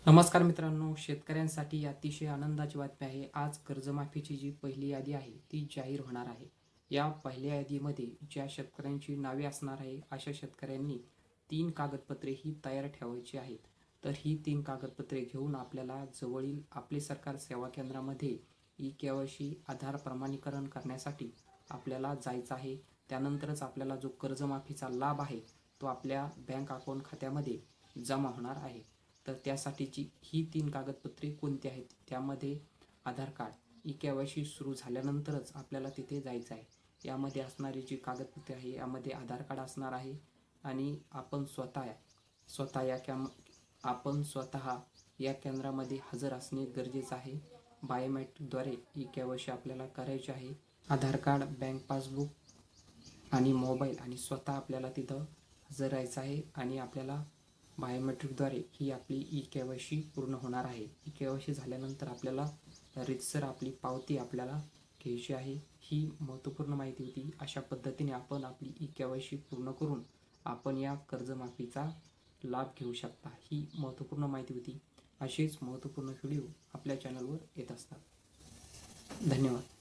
नमस्कार मित्रांनो, शेतकऱ्यांसाठी अतिशय आनंदाची बातमी आहे. आज कर्जमाफीची जी पहिली यादी आहे ती जाहीर होणार आहे. या पहिल्या यादीमध्ये ज्या शेतकऱ्यांची नावे असणार आहे अशा शेतकऱ्यांनी 3 कागदपत्रे ही तयार ठेवायची आहेत. तर ही 3 कागदपत्रे घेऊन आपल्याला जवळील आपले सरकार सेवा केंद्रामध्ये ई-केवायसी आधार प्रमाणीकरण करण्यासाठी आपल्याला जायचं आहे. त्यानंतरच आपल्याला जो कर्जमाफीचा लाभ आहे तो आपल्या बँक अकाउंट खात्यामध्ये जमा होणार आहे. तर त्यासाठीची ही 3 कागदपत्रे कोणती आहेत? त्यामध्ये आधार कार्ड, ई-केवायसी सुरू झाल्यानंतरच आपल्याला तिथे जायचं आहे. यामध्ये असणारी जी कागदपत्रे आहे यामध्ये आधार कार्ड असणार आहे आणि आपण स्वतः या केंद्रामध्ये हजर असणे गरजेचं आहे. बायोमेट्रिकद्वारे ई-केवायसी आपल्याला करायची आहे. आधार कार्ड, बँक पासबुक आणि मोबाईल आणि स्वतः आपल्याला तिथं हजर राहायचं आहे आणि आपल्याला बायोमेट्रिकद्वारे ही आपली ई-केवायसी पूर्ण होणार आहे. ई-केवायसी झाल्यानंतर आपल्याला रीतसर आपली पावती आपल्याला घ्यायची आहे. ही महत्त्वपूर्ण माहिती होती. अशा पद्धतीने आपण आपली ई-केवायसी पूर्ण करून आपण या कर्जमाफीचा लाभ घेऊ शकता. ही महत्त्वपूर्ण माहिती होती. असेच महत्त्वपूर्ण व्हिडिओ आपल्या चॅनलवर येत असतात. धन्यवाद.